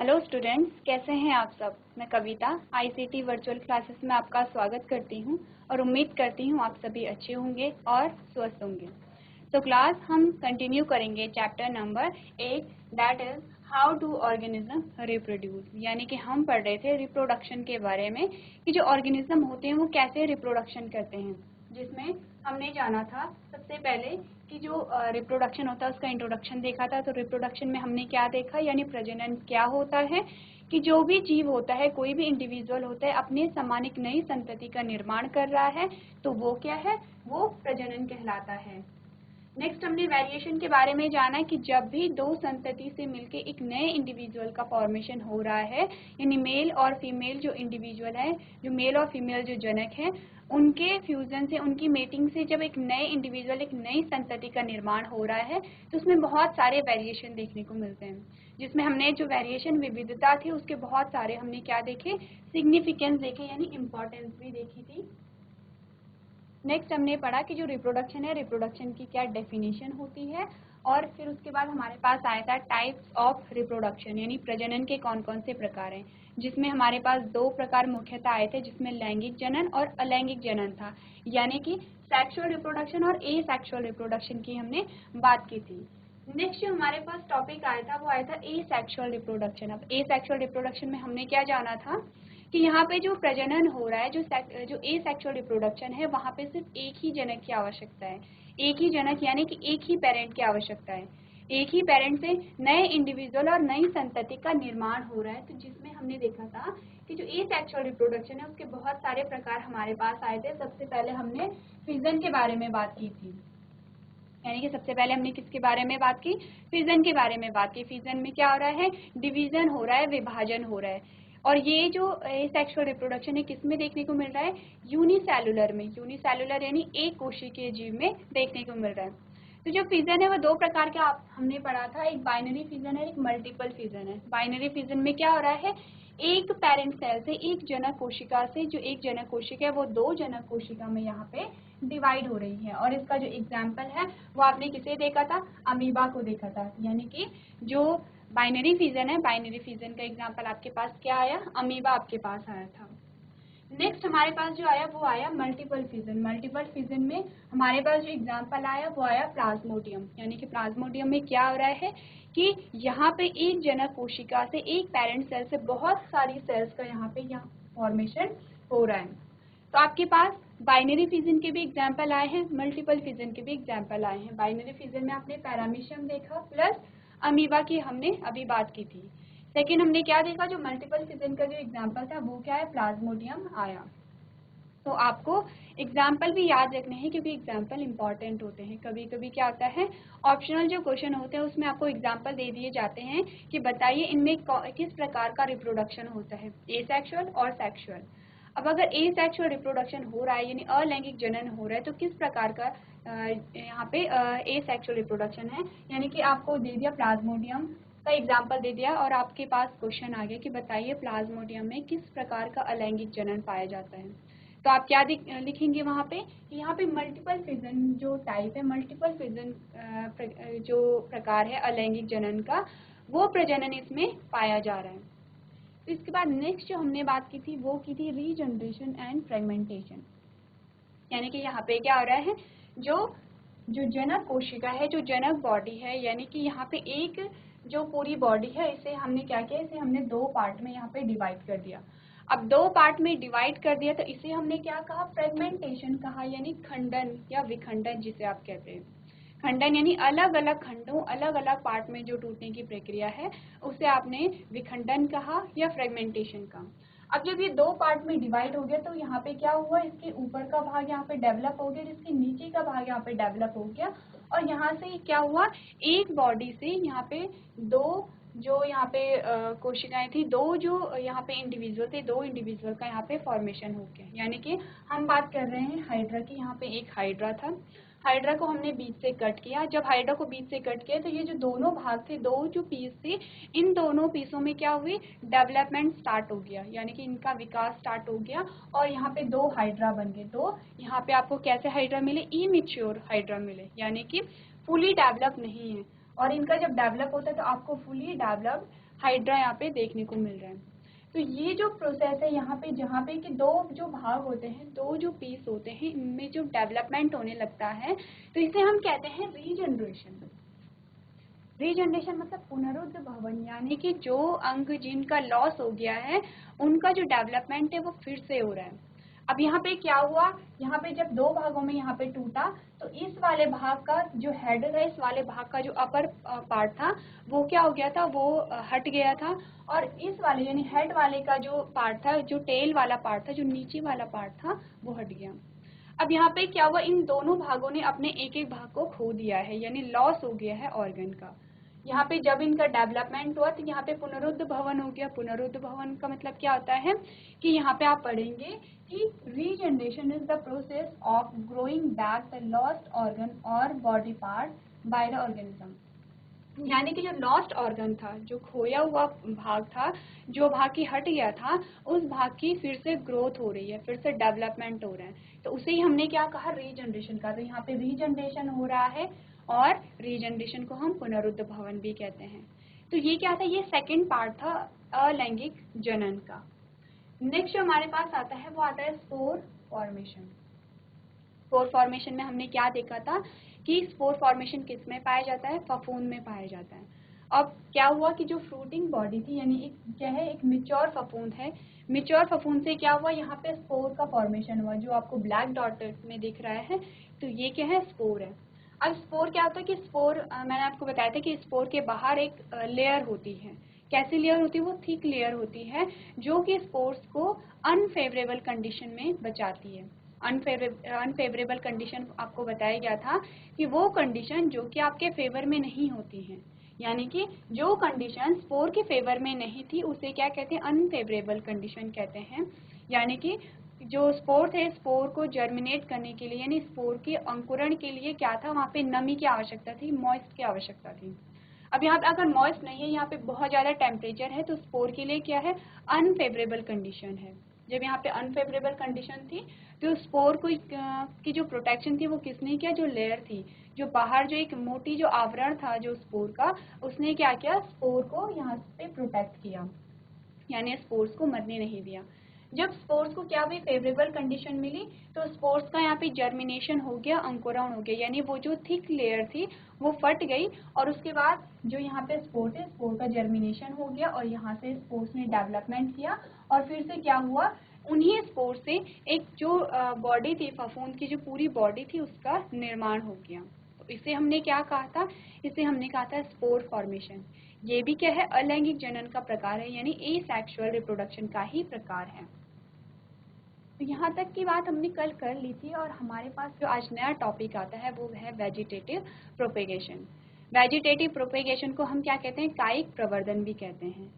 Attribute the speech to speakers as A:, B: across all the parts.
A: Hello students, कैसे हैं आप सब। मैं कविता आईसीटी वर्चुअल क्लासेस में आपका स्वागत करती हूं और उम्मीद करती हूं आप सभी अच्छे होंगे और स्वस्थ होंगे। तो क्लास हम कंटिन्यू करेंगे chapter number 8 that is how do organism reproduce. यानी कि हम पढ़ रहे थे रिप्रोडक्शन के बारे में कि जो ऑर्गेनिज्म होते हैं वो कैसे रिप्रोडक्शन करते हैं, जिसमें हमने जाना था सबसे पहले कि जो रिप्रोडक्शन होता है उसका इंट्रोडक्शन देखा था। तो रिप्रोडक्शन में हमने क्या देखा, यानी प्रजनन क्या होता है कि जो भी जीव होता है, कोई भी इंडिविजुअल होता है, अपने समान एक नई संतति का निर्माण कर रहा है, तो वो क्या है, वो प्रजनन कहलाता है। नेक्स्ट हमने वेरिएशन के बारे में जाना कि जब भी दो संतति से मिलकर एक नए इंडिविजुअल का फॉर्मेशन हो रहा है, यानी मेल और फीमेल जो इंडिविजुअल है, जो मेल और फीमेल जो जनक हैं, उनके फ्यूजन से, उनकी मेटिंग से जब एक नए इंडिविजुअल, एक नई संतति का निर्माण हो रहा है, तो उसमें बहुत सारे वेरिएशन देखने को मिलते हैं। जिसमें हमने जो वेरिएशन विविधता थी उसके बहुत सारे हमने क्या देखे, सिग्निफिकेंस देखे, यानी इम्पोर्टेंस भी देखी थी। नेक्स्ट हमने पढ़ा कि जो रिप्रोडक्शन है, रिप्रोडक्शन की क्या डेफिनेशन होती है, और फिर उसके बाद हमारे पास आया था टाइप्स ऑफ रिप्रोडक्शन, यानी प्रजनन के कौन कौन से प्रकार हैं, जिसमें हमारे पास दो प्रकार मुख्यतः आए थे, जिसमें लैंगिक जनन और अलैंगिक जनन था, यानी कि सेक्सुअल रिप्रोडक्शन और एसेक्सुअल रिप्रोडक्शन की हमने बात की थी। नेक्स्ट जो हमारे पास टॉपिक आया था वो आया था एसेक्सुअल रिप्रोडक्शन। अब एसेक्सुअल रिप्रोडक्शन में हमने क्या जाना था कि यहाँ पे जो प्रजनन हो रहा है, जो एसेक्सुअल रिप्रोडक्शन है, वहाँ पे सिर्फ एक ही जनक की आवश्यकता है, एक ही जनक यानी कि एक ही पेरेंट की आवश्यकता है, एक ही पेरेंट से नए इंडिविजुअल और नई संतति का निर्माण हो रहा है। तो जिसमें हमने देखा था कि जो एसेक्सुअल रिप्रोडक्शन है उसके बहुत सारे प्रकार हमारे पास आए थे। सबसे पहले हमने फिजन के बारे में बात की थी, यानी कि सबसे पहले हमने किसके बारे में बात की, फिजन के बारे में बात की। फिजन में क्या हो रहा है, डिवीजन हो रहा है, विभाजन हो रहा है। और ये जो सेक्सुअल रिप्रोडक्शन है किसमें देखने को मिल रहा है, यूनिसेलुलर में। यूनिसेलुलर यानी एक कोशिकीय जीव में देखने को मिल रहा है। तो जो फिजन है वो दो प्रकार का हमने पढ़ा था, एक बाइनरी फिजन है, एक मल्टीपल फिजन है। बाइनरी फिजन में क्या हो रहा है, एक पेरेंट सेल से, एक जनक कोशिका से, जो एक जनक कोशिका है वो दो जनक कोशिका में यहाँ पे डिवाइड हो रही है। और इसका जो एग्जाम्पल है वो आपने किसे देखा था, अमीबा को देखा था। यानी कि जो बाइनरी फिजन है, बाइनरी फिजन का एग्जाम्पल आपके पास क्या आया, अमीबा आपके पास आया था। नेक्स्ट हमारे पास जो आया वो आया मल्टीपल फिजन। मल्टीपल फिजन में हमारे पास जो एग्जाम्पल आया वो आया प्लाज्मोडियम। यानी कि प्लाज्मोडियम में क्या हो रहा है कि यहाँ पे एक जनक कोशिका से, एक पेरेंट सेल से बहुत सारी सेल्स का यहाँ पे फॉर्मेशन हो रहा है। तो आपके पास बाइनरी फिजन के भी एग्जाम्पल आए हैं, मल्टीपल फिजन के भी एग्जाम्पल आए हैं। बाइनरी फिजन में आपने पैरामीशियम देखा प्लस अमीबा की हमने अभी बात की थी। सेकेंड हमने क्या देखा, जो मल्टीपल फिजन का जो एग्जाम्पल था वो क्या है, प्लाज्मोडियम आया। तो आपको एग्जाम्पल भी याद रखने हैं क्योंकि एग्जाम्पल इंपॉर्टेंट होते हैं। कभी कभी क्या होता है, ऑप्शनल जो क्वेश्चन होते हैं उसमें आपको एग्जाम्पल दे दिए जाते हैं कि बताइए इनमें किस प्रकार का रिप्रोडक्शन होता है, एसेक्सुअल और सेक्सुअल। अब अगर एसेक्सुअल रिप्रोडक्शन हो रहा है यानी अलैंगिक जनन हो रहा है, तो किस प्रकार का यहाँ पे एसेक्सुअल रिप्रोडक्शन है, यानी कि आपको दे दिया प्लाज्मोडियम का एग्जाम्पल दे दिया और आपके पास क्वेश्चन आ गया कि बताइए प्लाज्मोडियम में किस प्रकार का अलैंगिक जनन पाया जाता है। तो आप क्या लिखेंगे वहाँ पे, यहाँ पे मल्टीपल फिजन जो टाइप है, मल्टीपल फिजन जो प्रकार है अलैंगिक जनन का, वो प्रजनन इसमें पाया जा रहा है। तो इसके बाद नेक्स्ट जो हमने बात की थी वो की थी रीजनरेशन एंड फ्रेगमेंटेशन। यानी कि यहाँ पे क्या हो रहा है, जो जनक कोशिका है, जो जनक बॉडी है, यानी कि यहाँ पे एक जो पूरी बॉडी है, इसे हमने क्या किया, इसे हमने दो पार्ट में यहाँ पे डिवाइड कर दिया। अब दो पार्ट में डिवाइड कर दिया तो इसे हमने क्या कहा, फ्रेगमेंटेशन कहा, यानी खंडन या विखंडन जिसे आप कहते हैं। खंडन यानी अलग अलग खंडों, अलग अलग पार्ट में जो टूटने की प्रक्रिया है उसे आपने विखंडन कहा या फ्रेगमेंटेशन कहा। अब जब ये दो पार्ट में डिवाइड हो गया तो यहाँ पे क्या हुआ, इसके ऊपर का भाग यहाँ पे डेवलप हो गया, जिसके नीचे का भाग यहाँ पे डेवलप हो गया, और यहाँ से क्या हुआ, एक बॉडी से यहाँ पे दो जो यहाँ पे कोशिकाएं थी, दो जो यहाँ पे इंडिविजुअल थे, दो इंडिविजुअल का यहाँ पे फॉर्मेशन हो गया। यानी कि हम बात कर रहे हैं हाइड्रा की। यहाँ पे एक हाइड्रा था, हाइड्रा को हमने बीच से कट किया। जब हाइड्रा को बीच से कट किया तो ये जो दोनों भाग थे, दो जो पीस थे, इन दोनों पीसों में क्या हुई, डेवलपमेंट स्टार्ट हो गया, यानी कि इनका विकास स्टार्ट हो गया और यहाँ पे दो हाइड्रा बन गए। दो यहाँ पे आपको कैसे हाइड्रा मिले, इमेच्योर हाइड्रा मिले, यानी कि फुली डेवलप नहीं है। और इनका जब डेवलप होता है तो आपको फुली डेवलप्ड हाइड्रा यहाँ पे देखने को मिल रहा है। तो ये जो प्रोसेस है यहाँ पे, जहाँ पे कि दो जो भाग होते हैं, दो जो पीस होते हैं, इनमें जो डेवलपमेंट होने लगता है, तो इसे हम कहते हैं रीजनरेशन। रीजनरेशन मतलब पुनरुद्ध भवन, यानी कि जो अंग जिनका लॉस हो गया है उनका जो डेवलपमेंट है वो फिर से हो रहा है। अब यहाँ पे क्या हुआ, यहाँ पे जब दो भागों में यहाँ पे टूटा, तो इस वाले भाग का जो हेड है, इस वाले भाग का जो अपर पार्ट था वो क्या हो गया था, वो हट गया था, और इस वाले यानी हेड वाले का जो पार्ट था, जो टेल वाला पार्ट था, जो नीचे वाला पार्ट था, वो हट गया। अब यहाँ पे क्या हुआ, इन दोनों भागों ने अपने एक एक भाग को खो दिया है, यानी लॉस हो गया है ऑर्गन का। यहाँ पे जब इनका डेवलपमेंट हुआ तो यहाँ पे पुनरुद्ध भवन हो गया। पुनरुद्ध भवन का मतलब क्या होता है कि यहाँ पे आप पढ़ेंगे कि regeneration is the process of growing back the lost organ और body part by the organism. यानी कि जो लॉस्ट ऑर्गन था, जो खोया हुआ भाग था, जो भाग की हट गया था, उस भाग की फिर से ग्रोथ हो रही है, फिर से डेवलपमेंट हो रहा है, तो उसे ही हमने क्या कहा, रीजनरेशन का। तो यहाँ पे रीजनरेशन हो रहा है, और रीजनरेशन को हम पुनरुद्ध भवन भी कहते हैं। तो ये क्या था, ये सेकंड पार्ट था अलैंगिक जनन का। नेक्स्ट जो हमारे पास आता है वो आता है स्पोर फॉर्मेशन। स्पोर फॉर्मेशन में हमने क्या देखा था कि स्पोर फॉर्मेशन किस में पाया जाता है, फफूंद में पाया जाता है। अब क्या हुआ कि जो फ्रूटिंग बॉडी थी, यानी एक क्या है, एक मिच्योर फफूंद है, मिच्योर फफूंद से क्या हुआ, यहाँ पे स्पोर का फॉर्मेशन हुआ, जो आपको ब्लैक डॉट में दिख रहा है, तो ये क्या है, स्पोर है। अब स्पोर क्या होता है कि स्पोर, मैंने आपको बताया था कि स्पोर के बाहर एक लेयर होती है। कैसी लेयर होती है, वो थिक लेयर होती है, जो कि स्पोर्स को अनफेवरेबल कंडीशन में बचाती है। अनफेवरेबल कंडीशन आपको बताया गया था कि वो कंडीशन जो कि आपके फेवर में नहीं होती हैं, यानी कि जो कंडीशन स्पोर के फेवर में नहीं थी उसे क्या कहते हैं, अनफेवरेबल कंडीशन कहते हैं। यानी कि जो स्पोर थे, स्पोर को जर्मिनेट करने के लिए, यानी स्पोर के अंकुरण के लिए क्या था, वहाँ पे नमी की आवश्यकता थी, मॉइस्ट की आवश्यकता थी। अब यहाँ पे अगर मॉइस्ट नहीं है, यहाँ पे बहुत ज़्यादा टेम्परेचर है, तो स्पोर के लिए क्या है, अनफेवरेबल कंडीशन है। जब यहाँ पे अनफेवरेबल कंडीशन थी, तो स्पोर को की जो प्रोटेक्शन थी वो किसने किया, जो लेयर थी, जो बाहर जो एक मोटी जो आवरण था जो स्पोर का, उसने क्या किया, स्पोर को यहाँ पे प्रोटेक्ट किया, यानी स्पोर्स को मरने नहीं दिया। जब स्पोर्स को क्या हुई, फेवरेबल कंडीशन मिली, तो स्पोर्स का यहाँ पे जर्मिनेशन हो गया, अंकुरण हो गया, यानी वो जो थिक लेयर थी वो फट गई, और उसके बाद जो यहाँ पे स्पोर थे, स्पोर का जर्मिनेशन हो गया, और यहाँ से स्पोर्स ने डेवलपमेंट किया, और फिर से क्या हुआ, उन्हीं स्पोर से एक जो बॉडी थी फफूंद की, जो पूरी बॉडी थी, उसका निर्माण हो गया। तो इसे हमने क्या कहा था, इसे हमने कहा था स्पोर फॉर्मेशन। ये भी क्या है, अलैंगिक जनन का प्रकार है, यानी एसेक्सुअल रिप्रोडक्शन का ही प्रकार है। तो यहाँ तक की बात हमने कल कर ली थी, और हमारे पास जो आज नया टॉपिक आता है वो है वेजिटेटिव प्रोपेगेशन। वेजिटेटिव प्रोपेगेशन को हम क्या कहते हैं, कायिक प्रवर्धन भी कहते हैं।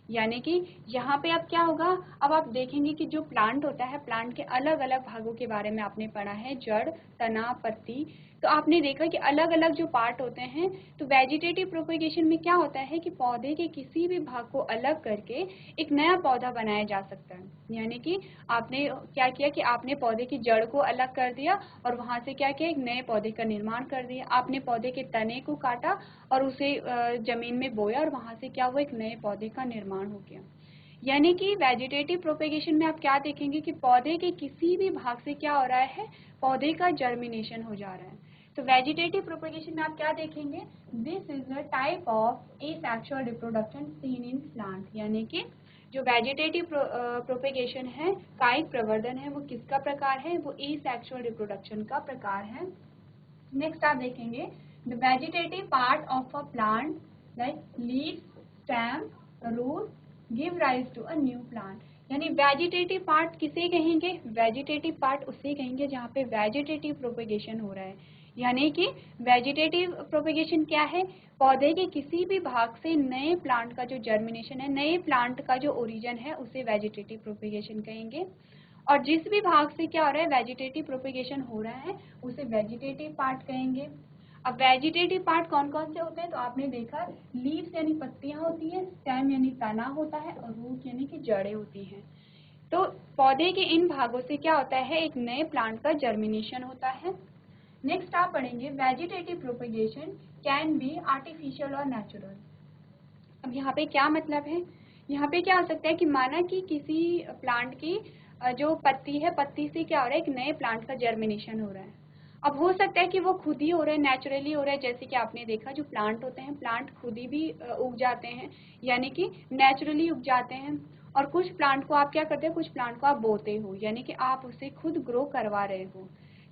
A: यानी कि यहाँ पे अब क्या होगा, अब आप देखेंगे कि जो प्लांट होता है, प्लांट के अलग अलग भागों के बारे में आपने पढ़ा है, जड़, तना, पत्ती, तो आपने देखा कि अलग अलग जो पार्ट होते हैं। तो वेजिटेटिव प्रोपेगेशन में क्या होता है कि पौधे के किसी भी भाग को अलग करके एक नया पौधा बनाया जा सकता है। यानी कि आपने क्या किया कि आपने पौधे की जड़ को अलग कर दिया, और वहां से क्या किया, एक नए पौधे का निर्माण कर दिया। आपने पौधे के तने को काटा और उसे जमीन में बोया, और वहां से क्या हुआ, एक नए पौधे का निर्माण हो गया। यानी कि वेजिटेटिव प्रोपेगेशन में आप क्या देखेंगे कि पौधे के किसी भी भाग से क्या हो रहा है, पौधे का जर्मिनेशन हो जा रहा है। तो वेजिटेटिव प्रोपेगेशन में आप क्या देखेंगे, this is a type of asexual reproduction seen in plant. यानी कि जो वेजिटेटिव प्रोपेगेशन है, कायिक प्रवर्धन है, वो किसका प्रकार है, वो एसेक्सुअल रिप्रोडक्शन का प्रकार है। नेक्स्ट आप देखेंगे, the vegetative part of a plant like leaves, stem, root give rise to a new plant. यानी वेजिटेटिव पार्ट किसे कहेंगे, वेजिटेटिव पार्ट उसे कहेंगे जहाँ पे वेजिटेटिव प्रोपेगेशन हो रहा है। यानी कि वेजिटेटिव प्रोपेगेशन क्या है, पौधे के किसी भी भाग से नए प्लांट का जो जर्मिनेशन है, नए प्लांट का जो ओरिजिन है, उसे वेजिटेटिव प्रोपेगेशन कहेंगे। और जिस भी भाग से क्या हो रहा है, वेजिटेटिव प्रोपेगेशन हो रहा है, उसे वेजिटेटिव पार्ट कहेंगे। अब वेजिटेटिव पार्ट कौन कौन से होते हैं, तो आपने देखा, लीव्स यानी पत्तियां होती है, स्टेम यानी तना होता है, और रूट यानी कि जड़ें होती हैं। तो पौधे के इन भागों से क्या होता है, एक नए प्लांट का जर्मिनेशन होता है। नेक्स्ट आप पढ़ेंगे, vegetative propagation can be artificial और नेचुरल। अब यहाँ पे क्या मतलब है, यहाँ पे क्या हो सकता है कि माना कि किसी प्लांट की जो पत्ती है, पत्ती से क्या हो रहा है, एक नए प्लांट का जर्मिनेशन हो रहा है। अब हो सकता है कि वो खुद ही हो रहा है, नेचुरली हो रहा है, जैसे कि आपने देखा जो प्लांट होते हैं, प्लांट खुद ही भी उग जाते हैं, यानी कि नेचुरली उग जाते हैं। और कुछ प्लांट को आप क्या करते हैं, कुछ प्लांट को आप बोते हो, यानी कि आप उसे खुद ग्रो करवा रहे हो।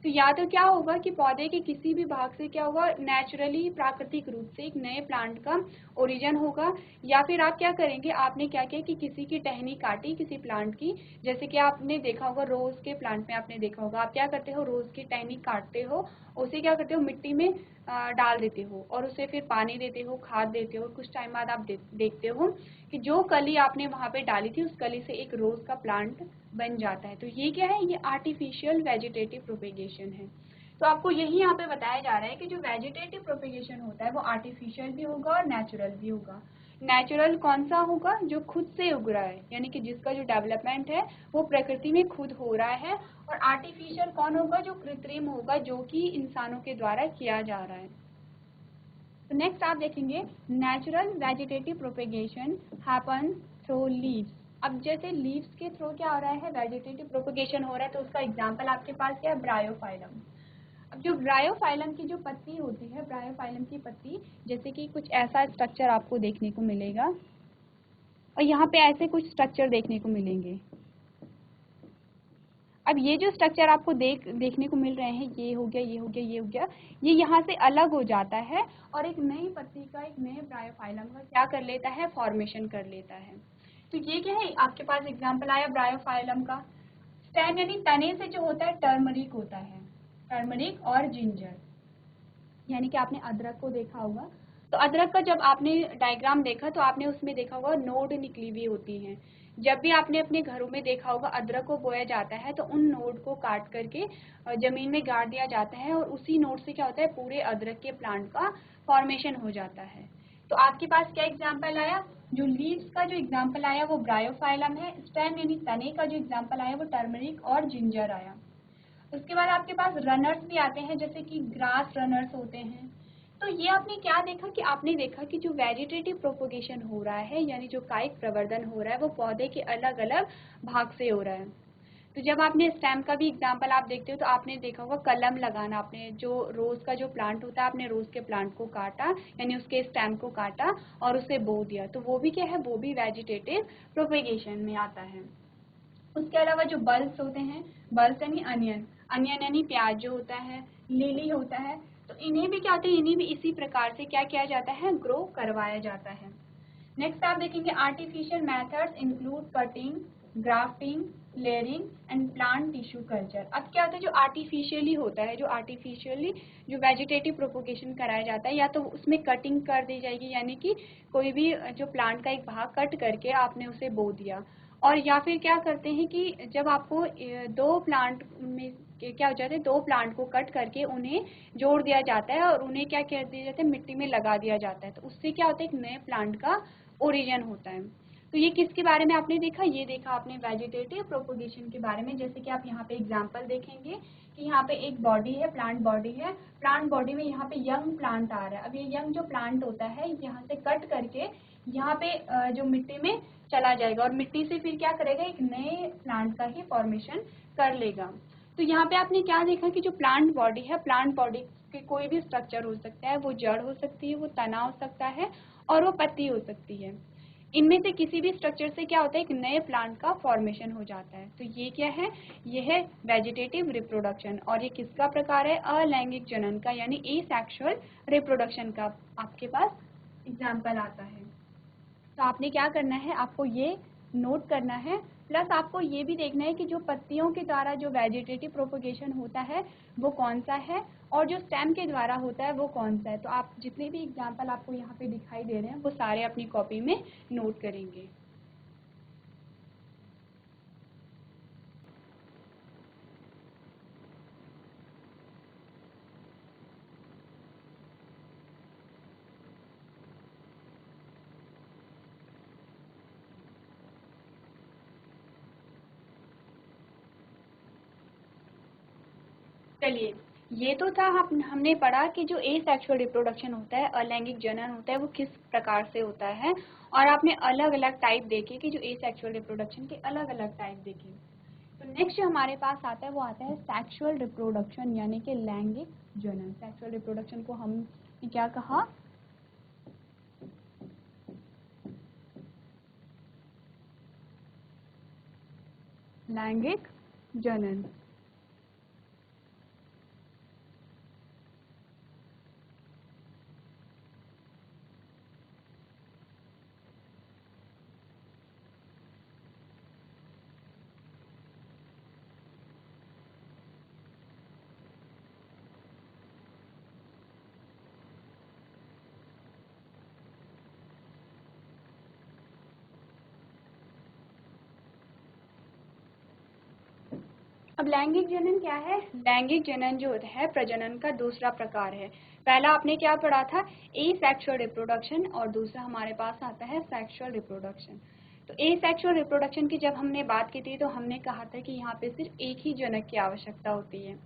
A: तो या तो क्या होगा कि पौधे के किसी भी भाग से क्या होगा, नेचुरली प्राकृतिक रूप से एक नए प्लांट का ओरिजिन होगा, या फिर आप क्या करेंगे, आपने क्या किया कि किसी की टहनी काटी किसी प्लांट की, जैसे कि आपने देखा होगा रोज के प्लांट में, आपने देखा होगा आप क्या करते हो, रोज की टहनी काटते हो, उसे क्या करते हो मिट्टी में डाल देते हो और उसे फिर पानी देते हो, खाद देते हो। कुछ टाइम बाद आप देखते हो कि जो कली आपने वहां पे डाली थी उस कली से एक रोज का प्लांट बन जाता है। तो ये क्या है, ये आर्टिफिशियल वेजिटेटिव प्रोपेगेशन है। तो आपको यही यहाँ पे बताया जा रहा है कि जो वेजिटेटिव प्रोपेगेशन होता है वो आर्टिफिशियल भी होगा और नेचुरल भी होगा। नेचुरल कौन सा होगा, जो खुद से उग रहा है, यानी कि जिसका जो डेवलपमेंट है वो प्रकृति में खुद हो रहा है। और आर्टिफिशियल कौन होगा, जो कृत्रिम होगा, जो कि इंसानों के द्वारा किया जा रहा है। तो नेक्स्ट आप देखेंगे natural vegetative propagation happen through leaves. अब जैसे लीव्स के थ्रू क्या हो रहा है, वेजिटेटिव प्रोपेगेशन हो रहा है, तो उसका एग्जांपल आपके पास क्या है, ब्रायोफाइलम। अब जो ब्रायोफाइलम की जो पत्ती होती है, ब्रायोफाइलम की पत्ती जैसे कि कुछ ऐसा स्ट्रक्चर आपको देखने को मिलेगा, और यहाँ पे ऐसे कुछ स्ट्रक्चर देखने को मिलेंगे। अब ये जो स्ट्रक्चर आपको देखने को मिल रहे हैं, ये हो गया, ये हो गया, ये हो गया, ये यहाँ से अलग हो जाता है और एक नई पत्ती का, एक नए ब्रायोफाइलम का क्या कर लेता है, फॉर्मेशन कर लेता है। तो ये क्या है, आपके पास एग्जांपल आया ब्रायोफाइलम का। स्टेम यानी तने से जो होता है टर्मरिक होता है, टर्मरिक और जिंजर, यानी कि आपने अदरक को देखा होगा। तो अदरक का जब आपने डायग्राम देखा तो आपने उसमें देखा होगा नोड निकली हुई होती हैं। जब भी आपने अपने घरों में देखा होगा अदरक को बोया जाता है तो उन नोड को काट करके जमीन में गाड़ दिया जाता है और उसी नोड से क्या होता है, पूरे अदरक के प्लांट का फॉर्मेशन हो जाता है। तो आपके पास क्या एग्जाम्पल आया, जो लीव्स का जो एग्जाम्पल आया वो ब्रायोफाइलम है। स्टेम यानी तने का जो एग्जाम्पल आया वो टर्मरिक और जिंजर आया। उसके बाद आपके पास रनर्स भी आते हैं, जैसे कि ग्रास रनर्स होते हैं। तो ये आपने क्या देखा कि आपने देखा कि जो वेजिटेटिव प्रोपोगेशन हो रहा है, यानी जो कायिक प्रवर्धन हो रहा है, वो पौधे के अलग अलग भाग से हो रहा है। तो जब आपने स्टेम का भी एग्जाम्पल आप देखते हो तो आपने देखा होगा कलम लगाना, आपने जो रोज का जो प्लांट होता है, आपने रोज के प्लांट को काटा, यानी उसके स्टेम को काटा और उसे बो दिया, तो वो भी क्या है, वो भी वेजिटेटिव प्रोपेगेशन में आता है। उसके अलावा जो बल्ब्स होते हैं, बल्ब्स यानी अनियन, अनियन यानी प्याज जो होता है, लिली होता है, तो इन्हें भी क्या होता है, इन्हें भी इसी प्रकार से क्या किया जाता है, ग्रो करवाया जाता है। नेक्स्ट आप देखेंगे artificial methods include cutting, grafting, layering and plant tissue culture. अब क्या होता है, जो आर्टिफिशियली होता है, जो आर्टिफिशियली जो वेजिटेटिव प्रोपोगेशन कराया जाता है, या तो उसमें कटिंग कर दी जाएगी, यानी कि कोई भी जो प्लांट का एक भाग कट करके आपने उसे बो दिया, और या फिर क्या करते हैं कि जब आपको दो प्लांट में क्या हो जाता है, दो प्लांट को कट करके उन्हें जोड़ दिया जाता है और उन्हें क्या कर दिया जाता है, मिट्टी में लगा दिया जाता है, तो उससे क्या होता है, एक नए प्लांट का ओरिजिन होता है। तो ये किसके बारे में आपने देखा, ये देखा आपने वेजिटेटिव प्रोपोगेशन के बारे में। जैसे कि आप यहाँ पे एग्जांपल देखेंगे कि यहाँ पे एक बॉडी है, प्लांट बॉडी है, प्लांट बॉडी में यहाँ पे यंग प्लांट आ रहा है। अब ये यंग जो प्लांट होता है यहाँ से कट करके यहाँ पे जो मिट्टी में चला जाएगा और मिट्टी से फिर क्या करेगा, एक नए प्लांट का ही फॉर्मेशन कर लेगा। तो यहाँ पे आपने क्या देखा कि जो प्लांट बॉडी है, प्लांट बॉडी के कोई भी स्ट्रक्चर हो सकता है, वो जड़ हो सकती है, वो तना हो सकता है और वो पत्ती हो सकती है। इनमें से किसी भी स्ट्रक्चर से क्या होता है, एक नए प्लांट का फॉर्मेशन हो जाता है। तो ये क्या है, ये है वेजिटेटिव रिप्रोडक्शन। और ये किसका प्रकार है, अलैंगिक जनन का, यानी एसेक्सुअल रिप्रोडक्शन का आपके पास एग्जाम्पल आता है। तो आपने क्या करना है, आपको ये नोट करना है, प्लस आपको ये भी देखना है कि जो पत्तियों के द्वारा जो वेजिटेटिव प्रोपोगेशन होता है वो कौन सा है और जो स्टेम के द्वारा होता है वो कौन सा है। तो आप जितने भी एग्जाम्पल आपको यहाँ पे दिखाई दे रहे हैं वो सारे अपनी कॉपी में नोट करेंगे। चलिए, ये तो था हमने पढ़ा कि जो एसेक्सुअल रिप्रोडक्शन होता है, अलैंगिक जनन होता है, वो किस प्रकार से होता है, और आपने अलग अलग टाइप देखे कि जो एसेक्सुअल रिप्रोडक्शन के अलग अलग टाइप देखे। तो नेक्स्ट जो हमारे पास आता है वो आता है सेक्सुअल रिप्रोडक्शन यानी कि लैंगिक जनन। सेक्सुअल रिप्रोडक्शन को हम क्या कहा, लैंगिक जनन। अब लैंगिक जनन क्या है? लैंगिक जनन जो होता है प्रजनन का दूसरा प्रकार है। पहला आपने क्या पढ़ा था, एसेक्सुअल रिप्रोडक्शन, और दूसरा हमारे पास आता है सेक्सुअल रिप्रोडक्शन। तो एसेक्सुअल रिप्रोडक्शन की जब हमने बात की थी तो हमने कहा था कि यहाँ पे सिर्फ एक ही जनक की आवश्यकता होती है,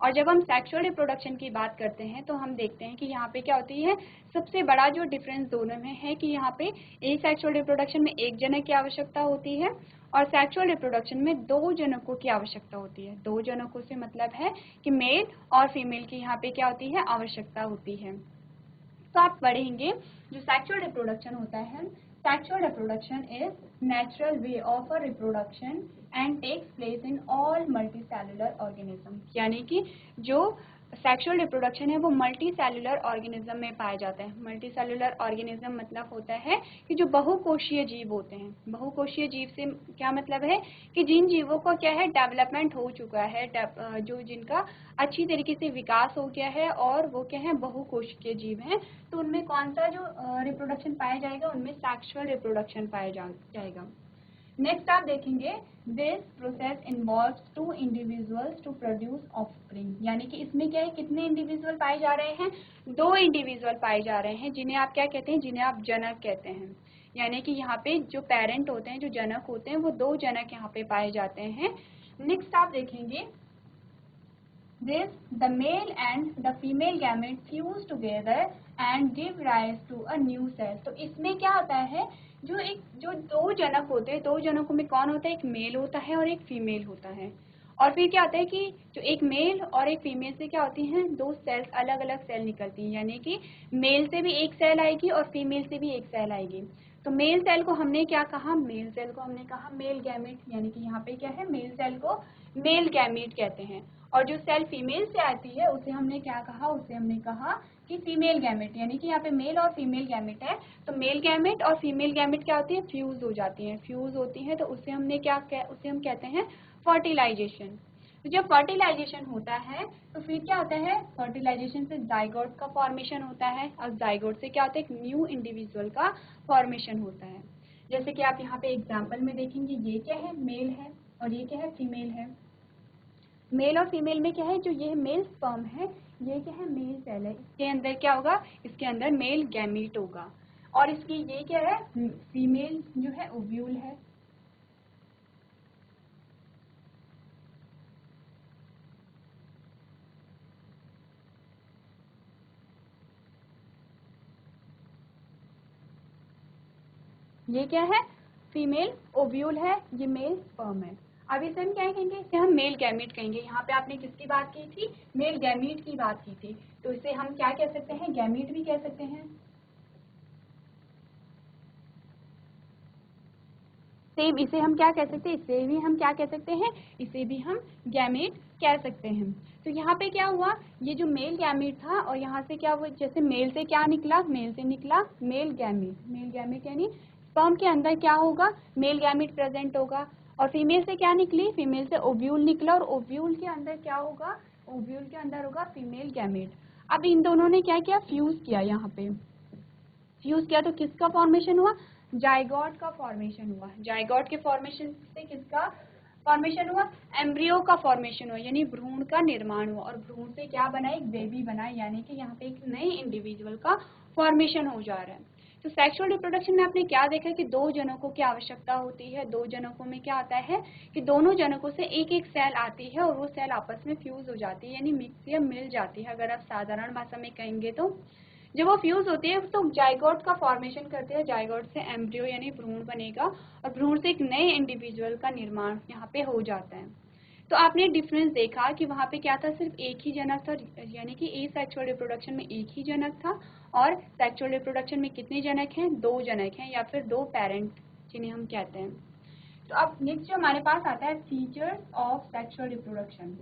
A: और जब हम सेक्सुअल रिप्रोडक्शन की बात करते हैं तो हम देखते हैं कि यहाँ पे क्या होती है, सबसे बड़ा जो डिफरेंस दोनों में है कि यहाँ पे एसेक्सुअल रिप्रोडक्शन में एक जनक की आवश्यकता होती है और सेक्सुअल रिप्रोडक्शन में दो जनकों की आवश्यकता होती है। दो जनकों से मतलब है कि मेल और फीमेल की यहाँ पे क्या होती है, आवश्यकता होती है। तो आप पढ़ेंगे जो सेक्सुअल रिप्रोडक्शन होता है, sexual reproduction is natural way of a reproduction and takes place in all multicellular organism. यानी कि जो सेक्सुअल रिप्रोडक्शन है वो मल्टी सेलुलर ऑर्गेनिज्म में पाया जाता है। मल्टी सेलुलर ऑर्गेनिज्म मतलब होता है कि जो बहुकोशीय जीव होते हैं। बहुकोशीय जीव से क्या मतलब है कि जिन जीवों का क्या है, डेवलपमेंट हो चुका है, जो जिनका अच्छी तरीके से विकास हो गया है और वो क्या है, बहुकोशीय जीव हैं, तो उनमें कौन सा जो रिप्रोडक्शन पाया जाएगा, उनमें सेक्सुअल रिप्रोडक्शन पाया जाएगा। नेक्स्ट आप देखेंगे, this process involves two individuals to produce offspring. यानी कि इसमें क्या है, कितने इंडिविजुअल पाए जा रहे हैं, दो इंडिविजुअल पाए जा रहे हैं, जिन्हें आप क्या कहते हैं, जिन्हें आप जनक कहते हैं। यानी कि यहाँ पे जो पेरेंट होते हैं, जो जनक होते हैं, वो दो जनक यहाँ पे पाए जाते हैं। नेक्स्ट आप देखेंगे, this the male and the female gamete fuse together and give rise to a new cell। तो इसमें क्या होता है, जो दो जनक होते हैं, दो जनकों में कौन होता है, एक मेल होता है और एक फीमेल होता है। और फिर क्या होता है कि जो एक मेल और एक फीमेल से क्या होती हैं, दो सेल्स, अलग अलग सेल निकलती हैं। यानी कि मेल से भी एक सेल आएगी और फीमेल से भी एक सेल आएगी। तो मेल सेल को हमने क्या कहा, मेल सेल को हमने कहा मेल गैमेट। यानी कि यहाँ पे क्या है, मेल सेल को मेल गैमेट कहते हैं। और जो सेल फीमेल से आती है उसे हमने क्या कहा, उसे हमने कहा कि फीमेल गैमेट। यानी कि यहाँ पे मेल और फीमेल गैमेट है, तो मेल गैमेट और फीमेल गैमेट क्या होती है, फ्यूज हो जाती हैं। फ्यूज होती हैं तो उसे हमने उसे हम कहते हैं फर्टिलाइजेशन। तो जब फर्टिलाइजेशन होता है तो फिर क्या होता है, फर्टिलाइजेशन से जाइगोट का फॉर्मेशन होता है, और जाइगोट से क्या होता है, एक न्यू इंडिविजुअल का फॉर्मेशन होता है। जैसे कि आप यहाँ पे एग्जाम्पल में देखेंगे, ये क्या है, मेल है और ये क्या है, फीमेल है। मेल और फीमेल में क्या है, जो ये मेल स्पर्म है, ये क्या है, मेल सेल है, इसके अंदर क्या होगा, इसके अंदर मेल गैमीट होगा। और इसकी ये क्या है, फीमेल जो है ओव्यूल है। ये क्या है, फीमेल ओव्यूल है, ये मेल स्पर्म है। अब इसे हम क्या कहेंगे, इसे हम मेल गैमीट कहेंगे। यहाँ पे आपने किसकी बात की थी, मेल गैमीट की बात की थी, तो इसे हम क्या कह सकते हैं, गैमीट भी कह सकते हैं। सेम इसे हम क्या कह सकते हैं, इसे भी हम क्या कह सकते हैं, इसे भी हम गैमीट कह सकते हैं। तो यहाँ पे क्या हुआ, ये जो मेल गैमीट था और यहाँ से क्या हुआ, जैसे मेल से क्या निकला, मेल से निकला मेल गैमीट। मेल गैमीट यानी स्पर्म के अंदर क्या होगा, मेल गैमीट प्रेजेंट होगा। और फीमेल से क्या निकली, फीमेल से ओव्यूल निकला, और ओव्यूल के अंदर क्या होगा, ओव्यूल के अंदर होगा फीमेल गैमीट। अब इन दोनों ने क्या किया, फ्यूज किया। यहाँ पे फ्यूज किया तो किसका फॉर्मेशन हुआ, जाइगोट का फॉर्मेशन हुआ। जाइगोट के फॉर्मेशन से किसका फॉर्मेशन हुआ, एम्ब्रियो का फॉर्मेशन हुआ, यानी भ्रूण का निर्माण हुआ। और भ्रूण से क्या बना, एक बेबी बना। यानी कि यहाँ पे एक नए इंडिविजुअल का फॉर्मेशन हो जा रहा है। तो सेक्सुअल रिप्रोडक्शन में आपने क्या देखा कि दो जनकों की आवश्यकता होती है। दो जनकों में क्या आता है कि दोनों जनकों से एक एक सेल आती है और वो सेल आपस में फ्यूज हो जाती है, यानी मिक्स या मिल जाती है। अगर आप साधारण भाषा में कहेंगे तो जब वो फ्यूज होती है तो जाइगोट का फॉर्मेशन करते हैं। जाइगोट से एम्ब्रियो यानी भ्रूण बनेगा और भ्रूण से एक नए इंडिविजुअल का निर्माण यहाँ पे हो जाता है। तो आपने डिफरेंस देखा कि वहाँ पे क्या था, सिर्फ एक ही जनक था, यानी कि ए सेक्सुअल रिप्रोडक्शन में एक ही जनक था और सेक्सुअल रिप्रोडक्शन में कितने जनक हैं, दो जनक हैं या फिर दो पेरेंट जिन्हें हम कहते हैं। तो अब नेक्स्ट जो हमारे पास आता है फीचर्स ऑफ सेक्सुअल रिप्रोडक्शन,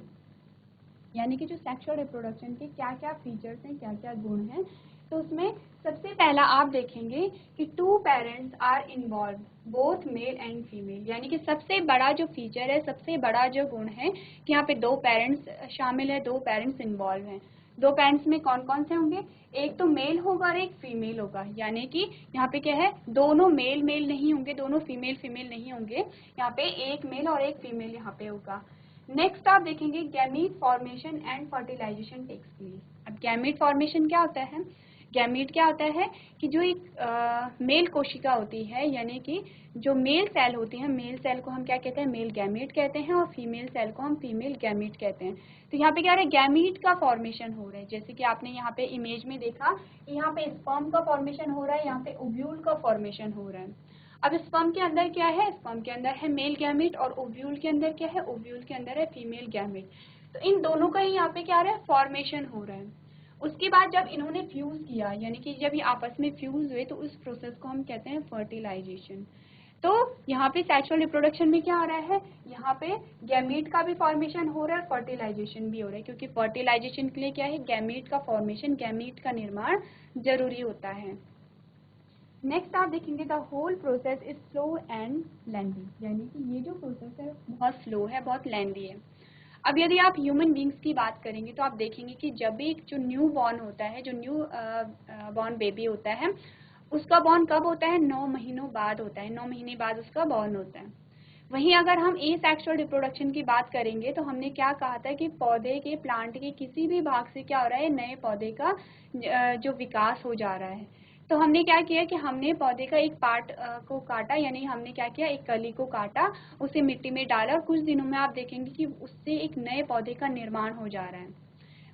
A: यानी कि जो सेक्सुअल रिप्रोडक्शन के क्या क्या फीचर्स हैं, क्या क्या गुण हैं। तो उसमें सबसे पहला आप देखेंगे कि two parents are involve both male and female, यानी कि सबसे बड़ा जो फीचर है, सबसे बड़ा जो गुण है कि यहाँ पे दो पेरेंट्स शामिल है, दो पेरेंट्स इन्वॉल्व हैं। दो पेरेंट्स में कौन कौन से होंगे, एक तो मेल होगा और एक फीमेल होगा, यानी कि यहाँ पे क्या है, दोनों मेल मेल नहीं होंगे, दोनों फीमेल फीमेल नहीं होंगे, यहाँ पे एक मेल और एक फीमेल यहाँ पे होगा। नेक्स्ट आप देखेंगे gamete formation and fertilization takes place. अब गैमीट फॉर्मेशन क्या होता है, गैमीट क्या होता है कि जो एक मेल कोशिका होती है, यानी कि जो मेल सेल होती है, मेल सेल को हम क्या कहते हैं, मेल गैमीट कहते हैं और फीमेल सेल को हम फीमेल गैमीट कहते हैं। तो यहाँ पे क्या है, गैमीट का फॉर्मेशन हो रहा है, जैसे कि आपने यहाँ पे इमेज में देखा कि यहाँ पे स्पर्म का फॉर्मेशन हो रहा है, यहाँ पे ओव्यूल का फॉर्मेशन हो रहा है। अब स्पर्म के अंदर क्या है, स्पर्म के अंदर है मेल गैमीट और ओव्यूल के अंदर क्या है, ओव्यूल के अंदर है फीमेल गैमीट। तो इन दोनों का ही यहाँ पे क्या हो रहा है, फॉर्मेशन हो रहा है। उसके बाद जब इन्होंने फ्यूज किया, यानी कि जब ये आपस में फ्यूज हुए, तो उस प्रोसेस को हम कहते हैं फर्टिलाइजेशन। तो यहाँ पे सेक्सुअल रिप्रोडक्शन में क्या हो रहा है, यहाँ पे गैमीट का भी फॉर्मेशन हो रहा है, फर्टिलाइजेशन भी हो रहा है, क्योंकि फर्टिलाइजेशन के लिए क्या है, गैमीट का फॉर्मेशन, गैमीट का निर्माण जरूरी होता है। नेक्स्ट आप देखेंगे the whole process is slow and lengthy, यानी कि ये जो प्रोसेस है बहुत स्लो है, बहुत लेंथी है। अब यदि आप ह्यूमन बींग्स की बात करेंगे तो आप देखेंगे कि जब भी एक जो न्यू बॉर्न होता है, जो न्यू बॉर्न बेबी होता है, उसका बॉर्न कब होता है, 9 महीनों बाद होता है, 9 महीने बाद उसका बॉर्न होता है। वहीं अगर हम ए सेक्सुअल रिप्रोडक्शन की बात करेंगे तो हमने क्या कहा था कि पौधे के, प्लांट के किसी भी भाग से क्या हो रहा है, नए पौधे का जो विकास हो जा रहा है। तो हमने क्या किया कि हमने पौधे का एक पार्ट को काटा, यानी हमने क्या किया, एक कली को काटा, उसे मिट्टी में डाला और कुछ दिनों में आप देखेंगे कि उससे एक नए पौधे का निर्माण हो जा रहा है।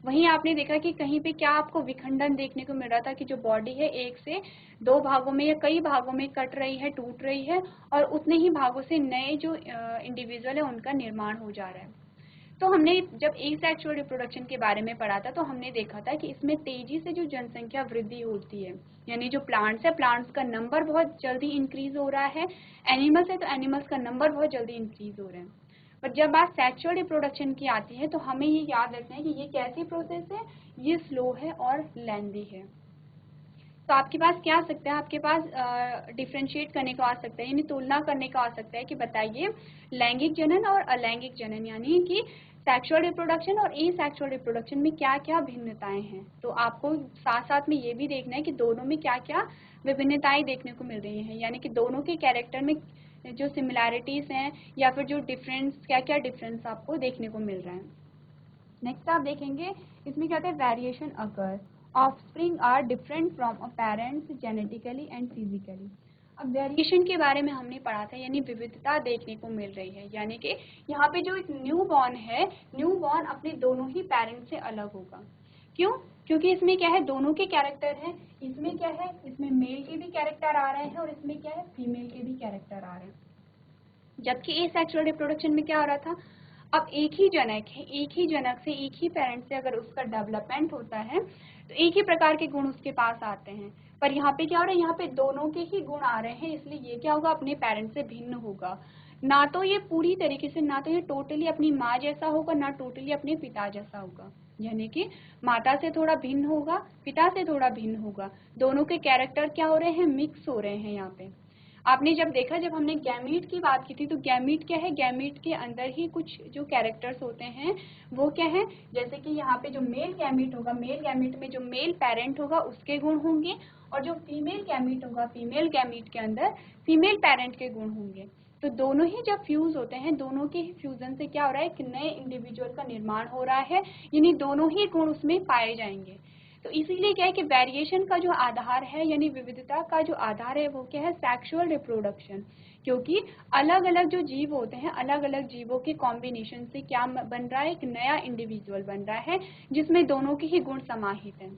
A: वहीं आपने देखा कि कहीं पे क्या आपको विखंडन देखने को मिल रहा था कि जो बॉडी है एक से दो भागों में या कई भागों में कट रही है, टूट रही है और उतने ही भागों से नए जो इंडिविजुअल है उनका निर्माण हो जा रहा है। तो हमने जब एसेक्सुअल रिप्रोडक्शन के बारे में पढ़ा था तो हमने देखा था कि इसमें तेजी से जो जनसंख्या वृद्धि होती है, यानी जो प्लांट्स है, प्लांट्स का नंबर बहुत जल्दी इंक्रीज हो रहा है, एनिमल्स है तो एनिमल्स का नंबर बहुत जल्दी इंक्रीज हो रहा है। पर जब बात सेक्सुअल रिप्रोडक्शन की आती है तो हमें ये याद रखना है कि ये कैसी प्रोसेस है, ये स्लो है और लेंदी है। तो आपके पास क्या आ सकता है, आपके पास डिफ्रेंशिएट करने का आ सकता है, यानी तुलना करने का आ सकता है कि बताइए लैंगिक जनन और अलैंगिक जनन, यानी कि सेक्सुअल रिप्रोडक्शन और ए सेक्सुअल रिप्रोडक्शन में क्या क्या भिन्नताएं हैं। तो आपको साथ साथ में ये भी देखना है कि दोनों में क्या क्या विभिन्नताएं देखने को मिल रही हैं, यानी कि दोनों के कैरेक्टर में जो सिमिलैरिटीज हैं या फिर जो डिफरेंस, क्या क्या डिफरेंस आपको देखने को मिल रहा है। नेक्स्ट आप देखेंगे इसमें क्या होता है, variation occur, offspring are different from a parents genetically and physically. अब वेरिएशन के बारे में हमने पढ़ा था, यानी विविधता देखने को मिल रही है, यानी कि यहाँ पे जो एक न्यू बॉर्न है, न्यू बॉर्न अपने दोनों ही पेरेंट्स से अलग होगा। क्यों, क्योंकि इसमें क्या है, दोनों के कैरेक्टर हैं, इसमें क्या है, इसमें मेल के भी कैरेक्टर आ रहे हैं और इसमें क्या है, फीमेल के भी कैरेक्टर आ रहे हैं। जबकि एसेक्सुअल रिप्रोडक्शन में क्या हो रहा था, अब एक ही जनक है, एक ही जनक से, एक ही पेरेंट से अगर उसका डेवलपमेंट होता है तो एक ही प्रकार के गुण उसके पास आते हैं। पर यहाँ पे क्या हो रहा है, यहाँ पे दोनों के ही गुण आ रहे हैं, इसलिए ये क्या होगा, अपने पेरेंट से भिन्न होगा। ना तो ये पूरी तरीके से, ना तो ये टोटली अपनी माँ जैसा होगा, ना टोटली अपने पिता जैसा होगा, यानी कि माता से थोड़ा भिन्न होगा, पिता से थोड़ा भिन्न होगा। दोनों के कैरेक्टर क्या हो रहे हैं, मिक्स हो रहे हैं। यहाँ पे आपने जब देखा, जब हमने गैमीट की बात की थी, तो गैमीट क्या है, गैमीट के अंदर ही कुछ जो कैरेक्टर्स होते हैं वो क्या है, जैसे कि यहाँ पे जो मेल गैमीट होगा, मेल गैमीट में जो मेल पेरेंट होगा उसके गुण होंगे और जो फीमेल गैमीट होगा, फीमेल गैमीट के अंदर फीमेल पेरेंट के गुण होंगे। तो दोनों ही जब फ्यूज होते हैं, दोनों के फ्यूजन से क्या हो रहा है, कि नए इंडिविजुअल का निर्माण हो रहा है, यानी दोनों ही गुण उसमें पाए जाएंगे। तो इसीलिए क्या है कि वेरिएशन का जो आधार है यानी विविधता का जो आधार है वो क्या है, सेक्सुअल रिप्रोडक्शन। क्योंकि अलग अलग जो जीव होते हैं, अलग अलग जीवों के कॉम्बिनेशन से क्या बन रहा है, एक नया इंडिविजुअल बन रहा है जिसमें दोनों के ही गुण समाहित हैं।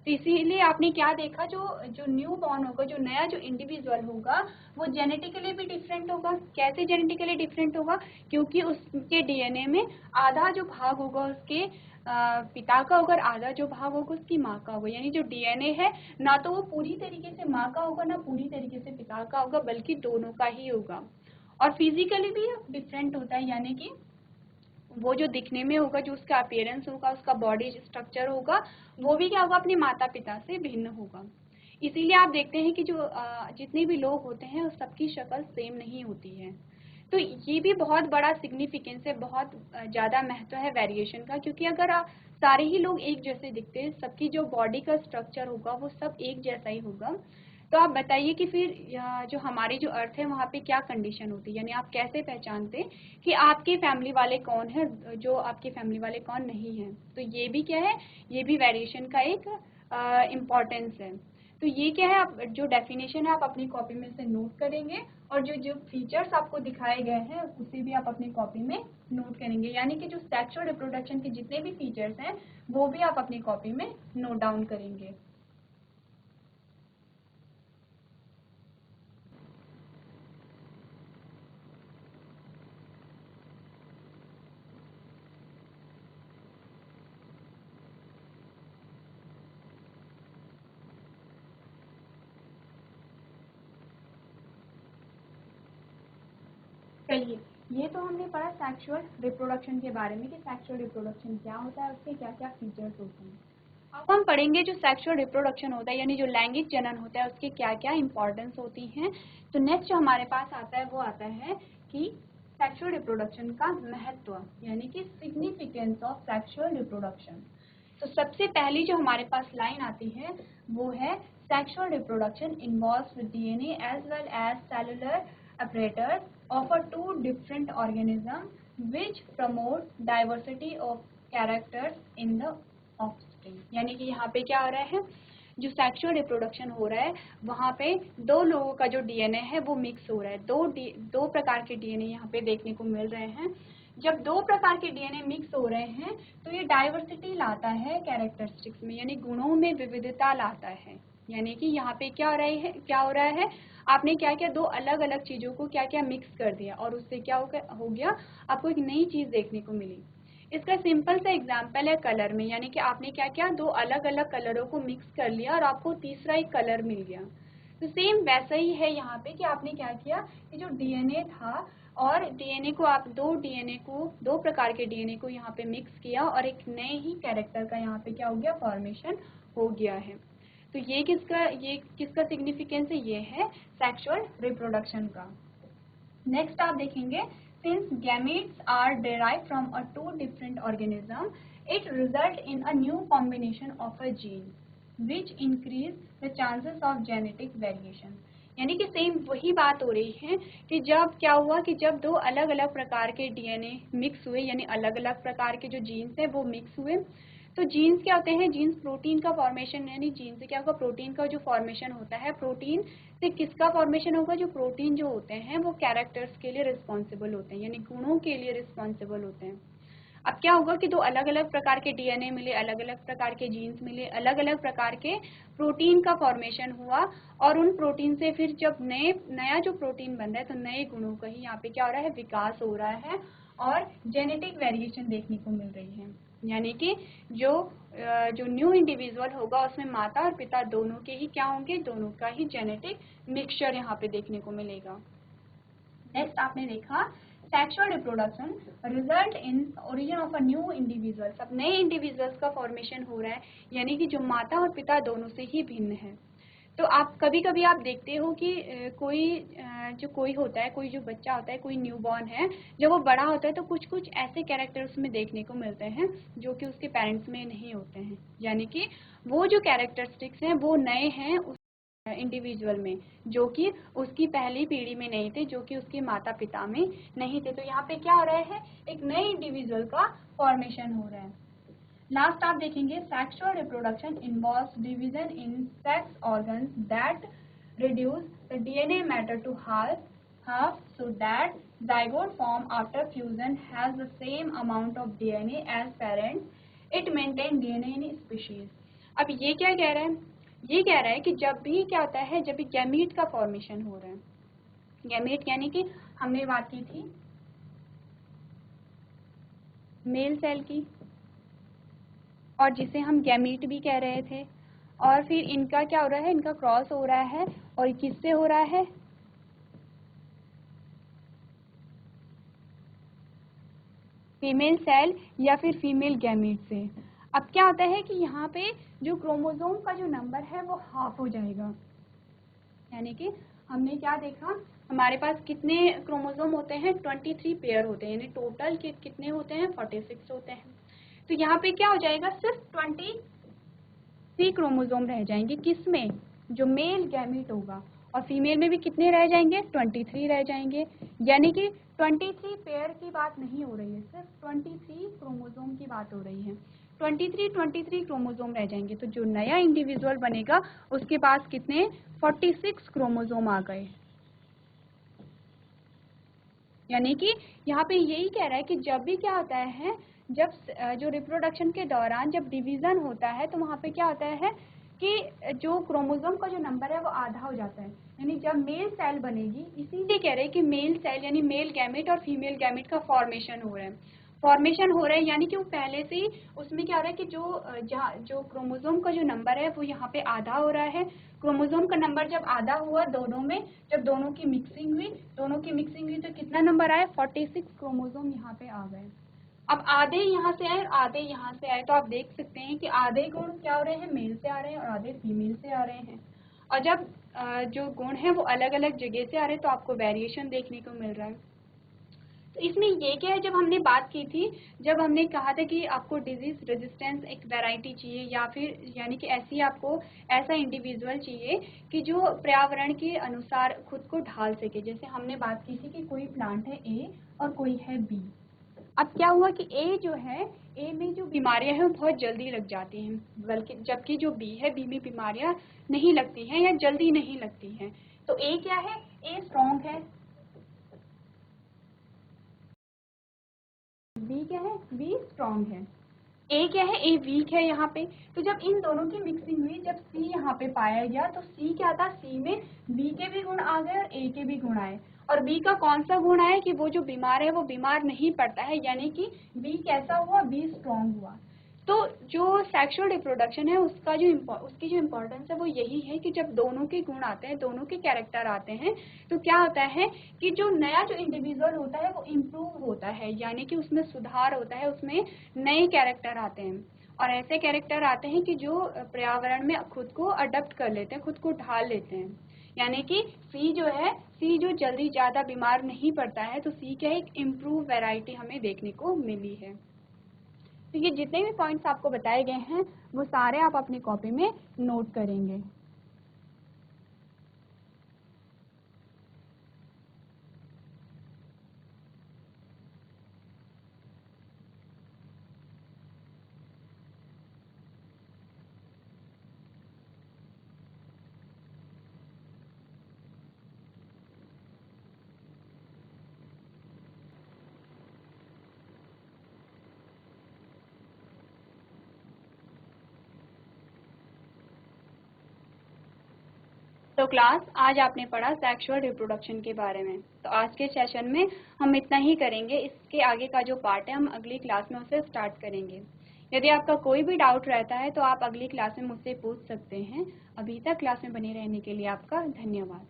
A: तो इसीलिए आपने क्या देखा, जो जो न्यू बॉर्न होगा, जो नया जो इंडिविजुअल होगा वो जेनेटिकली भी डिफरेंट होगा। कैसे जेनेटिकली डिफरेंट होगा? क्योंकि उसके डीएनए में आधा जो भाग होगा उसके पिता का होगा, आधा जो भाग होगा उसकी माँ का होगा। यानी जो डीएनए है ना तो वो पूरी तरीके से माँ का होगा ना पूरी तरीके से पिता का होगा, बल्कि दोनों का ही होगा। और फिजिकली भी डिफरेंट होता है, यानी कि वो जो दिखने में होगा, जो उसका अपीयरेंस होगा, उसका बॉडी स्ट्रक्चर होगा, वो भी क्या होगा, अपने माता पिता से भिन्न होगा। इसीलिए आप देखते हैं कि जो जितने भी लोग होते हैं उस सबकी शक्ल सेम नहीं होती है। तो ये भी बहुत बड़ा सिग्निफिकेंस है, बहुत ज़्यादा महत्व है वेरिएशन का। क्योंकि अगर सारे ही लोग एक जैसे दिखते हैं, सबकी जो बॉडी का स्ट्रक्चर होगा वो सब एक जैसा ही होगा, तो आप बताइए कि फिर जो हमारी जो अर्थ है वहाँ पे क्या कंडीशन होती है? यानी आप कैसे पहचानते कि आपके फैमिली वाले कौन है, जो आपके फैमिली वाले कौन नहीं है? तो ये भी क्या है, ये भी वेरिएशन का एक इम्पॉर्टेंस है। तो ये क्या है, आप जो डेफिनेशन है आप अपनी कॉपी में से नोट करेंगे, और जो जो फीचर्स आपको दिखाए गए हैं उसे भी आप अपनी कॉपी में नोट करेंगे। यानी कि जो सेक्सुअल रिप्रोडक्शन के जितने भी फीचर्स हैं वो भी आप अपनी कॉपी में नोट डाउन करेंगे। चलिए, ये तो हमने पढ़ा सेक्सुअल रिप्रोडक्शन के बारे में कि सेक्सुअल रिप्रोडक्शन क्या होता है, उसके क्या क्या फीचर्स होते हैं। अब हम पढ़ेंगे जो सेक्सुअल रिप्रोडक्शन होता है यानी जो लैंगिक जनन होता है उसके क्या क्या इंपॉर्टेंस होती हैं। तो नेक्स्ट जो हमारे पास आता है वो आता है कि सेक्सुअल रिप्रोडक्शन का महत्व, यानी कि सिग्निफिकेंस ऑफ सेक्सुअल रिप्रोडक्शन। तो सबसे पहली जो हमारे पास लाइन आती है वो है, sexual reproduction involves with DNA as well as cellular apparatus of a two different organisms which promote diversity of characters in the offspring। यानी कि यहाँ पे क्या हो रहा है, जो सेक्सुअल रिप्रोडक्शन हो रहा है वहाँ पे दो लोगों का जो डीएनए है वो मिक्स हो रहा है। दो प्रकार के डीएनए यहाँ पे देखने को मिल रहे हैं। जब दो प्रकार के डीएनए मिक्स हो रहे हैं तो ये डाइवर्सिटी लाता है कैरेक्टरिस्टिक्स में, यानी गुणों में विविधता लाता है। यानी कि यहाँ पे क्या हो रहा है, आपने क्या क्या दो अलग अलग चीज़ों को क्या क्या मिक्स कर दिया और उससे क्या हो गया, आपको एक नई चीज़ देखने को मिली। इसका सिंपल सा एग्जांपल है कलर में, यानी कि आपने क्या क्या दो अलग अलग कलरों को मिक्स कर लिया और आपको तीसरा एक कलर मिल गया। तो सेम वैसा ही है यहाँ पे कि आपने क्या किया कि जो डीएनए था और डीएनए को आप दो प्रकार के डीएनए को यहाँ पे मिक्स किया और एक नए ही कैरेक्टर का यहाँ पे क्या हो गया, फॉर्मेशन हो गया है। तो ये किसका सिग्निफिकेंस है, ये है सेक्सुअल रिप्रोडक्शन का। नेक्स्ट आप देखेंगे, since gametes are derived from a two different organism, it result in a new combination of a gene which increase the chances of genetic variation। यानी कि सेम वही बात हो रही है कि जब क्या हुआ कि जब दो अलग अलग प्रकार के डीएनए मिक्स हुए, यानी अलग अलग प्रकार के जो जीन्स हैं वो मिक्स हुए, तो जीन्स क्या होते हैं, जीन्स प्रोटीन का फॉर्मेशन, यानी जीन से क्या होगा, प्रोटीन का जो फॉर्मेशन होता है। प्रोटीन से किसका फॉर्मेशन होगा, जो प्रोटीन जो होते हैं वो कैरेक्टर्स के लिए रिस्पॉन्सिबल होते हैं, यानी गुणों के लिए रिस्पॉन्सिबल होते हैं। अब क्या होगा कि दो अलग अलग प्रकार के डीएनए मिले, अलग अलग प्रकार के जीन्स मिले, अलग अलग प्रकार के प्रोटीन का फॉर्मेशन हुआ, और उन प्रोटीन से फिर जब नया जो प्रोटीन बन रहा है तो नए गुणों का ही यहाँ पे क्या हो रहा है, विकास हो रहा है और जेनेटिक वेरिएशन देखने को मिल रही है। यानी कि जो न्यू इंडिविजुअल होगा उसमें माता और पिता दोनों के ही क्या होंगे, दोनों का ही जेनेटिक मिक्सचर यहाँ पे देखने को मिलेगा। नेक्स्ट आपने देखा, sexual reproduction result in origin of a new individual. सब नए इंडिविजुअल्स का फॉर्मेशन हो रहा है, यानी कि जो माता और पिता दोनों से ही भिन्न है। तो आप कभी कभी आप देखते हो कि कोई होता है, कोई जो बच्चा होता है, कोई न्यूबॉर्न है, जब वो बड़ा होता है तो कुछ कुछ ऐसे कैरेक्टर्स में देखने को मिलते हैं जो कि उसके पेरेंट्स में नहीं होते हैं। यानी कि वो जो कैरेक्टरिस्टिक्स हैं वो नए हैं उस इंडिविजुअल में, जो कि उसकी पहली पीढ़ी में नहीं थे, जो कि उसके माता पिता में नहीं थे। तो यहाँ पे क्या हो रहा है, एक नए इंडिविजुअल का फॉर्मेशन हो रहा है। लास्ट आप देखेंगे sexual reproduction involves division in sex organs that reduce the DNA matter to half so that zygote form after fusion has the same amount of DNA as parents. It maintain DNA in species. अब ये क्या कह रहा है? ये कह रहा है कि जब भी क्या होता है, जब भी गैमीट का फॉर्मेशन हो रहा है, गैमीट यानी कि हमने बात की थी मेल सेल की, और जिसे हम गैमीट भी कह रहे थे, और फिर इनका क्या हो रहा है, इनका क्रॉस हो रहा है, और किससे हो रहा है? फीमेल सेल या फिर फीमेल गैमीट से। अब क्या होता है कि यहाँ पे जो क्रोमोसोम का जो नंबर है वो हाफ हो जाएगा, यानी कि हमने क्या देखा, हमारे पास कितने क्रोमोसोम होते हैं? 23 पेयर होते हैं, यानी टोटल कितने होते हैं? 46 होते हैं। तो यहाँ पे क्या हो जाएगा, सिर्फ 23 क्रोमोसोम रह जाएंगे, किसमें? जो मेल गैमीट होगा। और फीमेल में भी कितने रह जाएंगे? 23 रह जाएंगे। यानी कि 23 पेयर की बात नहीं हो रही है, सिर्फ 23 क्रोमोसोम की बात हो रही है। 23 क्रोमोसोम रह जाएंगे। तो जो नया इंडिविजुअल बनेगा उसके पास कितने? 46 क्रोमोसोम आ गए। यानी कि यहाँ पे यही कह रहा है कि जब भी क्या होता है, जब जो रिप्रोडक्शन के दौरान जब डिवीजन होता है तो वहाँ पे क्या होता है कि जो क्रोमोसोम का जो नंबर है वो आधा हो जाता है। यानी जब मेल सेल बनेगी, इसीलिए कह रहे हैं कि मेल सेल यानी मेल गैमेट और फीमेल गैमेट का फॉर्मेशन हो रहा है। फॉर्मेशन हो रहा है यानी कि वो पहले से ही उसमें क्या हो रहा है कि जो क्रोमोसोम का जो नंबर है वो यहाँ पे आधा हो रहा है। क्रोमोसोम का नंबर जब आधा हुआ दोनों में, जब दोनों की मिक्सिंग हुई तो कितना नंबर आया? 46 क्रोमोसोम यहाँ पे आ गए। अब आधे यहाँ से आए और आधे यहाँ से आए, तो आप देख सकते हैं कि आधे गुण क्या हो रहे हैं? मेल से आ रहे हैं और आधे फीमेल से आ रहे हैं। और जब जो गुण है वो अलग अलग जगह से आ रहे हैं तो आपको वेरिएशन देखने को मिल रहा है। तो इसमें ये क्या है, जब हमने बात की थी, जब हमने कहा था कि आपको डिजीज रेजिस्टेंस एक वैरायटी चाहिए, या फिर यानी कि ऐसी आपको ऐसा इंडिविजुअल चाहिए कि जो पर्यावरण के अनुसार खुद को ढाल सके। जैसे हमने बात की थी कि कोई प्लांट है ए और कोई है बी। अब क्या हुआ कि ए जो है, ए में जो बीमारियां हैं वो बहुत जल्दी लग जाती हैं, बल्कि जबकि जो बी है, बी में बीमारियां नहीं लगती हैं या जल्दी नहीं लगती हैं। तो ए क्या है? ए स्ट्रॉन्ग है। बी क्या है? बी स्ट्रॉन्ग है। ए क्या है? ए वीक है यहाँ पे। तो जब इन दोनों की मिक्सिंग हुई, जब सी यहाँ पे पाया गया, तो सी क्या था? सी में बी के भी गुण आ गए और ए के भी गुण आए। और बी का कौन सा गुण आया कि वो जो बीमार है वो बीमार नहीं पड़ता है, यानी कि बी कैसा हुआ? बी स्ट्रॉन्ग हुआ। तो जो सेक्सुअल रिप्रोडक्शन है उसकी जो इम्पोर्टेंस है वो यही है कि जब दोनों के गुण आते हैं, दोनों के कैरेक्टर आते हैं, तो क्या होता है कि जो नया जो इंडिविजुअल होता है वो इम्प्रूव होता है, यानी कि उसमें सुधार होता है, उसमें नए कैरेक्टर आते हैं। और ऐसे कैरेक्टर आते हैं कि जो पर्यावरण में खुद को अडप्ट कर लेते हैं, खुद को ढाल लेते हैं। यानी कि सी जो है, सी जो जल्दी ज़्यादा बीमार नहीं पड़ता है, तो सी क्या है? एक इम्प्रूव वैरायटी हमें देखने को मिली है। तो ये जितने भी पॉइंट्स आपको बताए गए हैं वो सारे आप अपनी कॉपी में नोट करेंगे। तो क्लास, आज आपने पढ़ा सेक्सुअल रिप्रोडक्शन के बारे में। तो आज के सेशन में हम इतना ही करेंगे। इसके आगे का जो पार्ट है हम अगली क्लास में उसे स्टार्ट करेंगे। यदि आपका कोई भी डाउट रहता है तो आप अगली क्लास में मुझसे पूछ सकते हैं। अभी तक क्लास में बने रहने के लिए आपका धन्यवाद।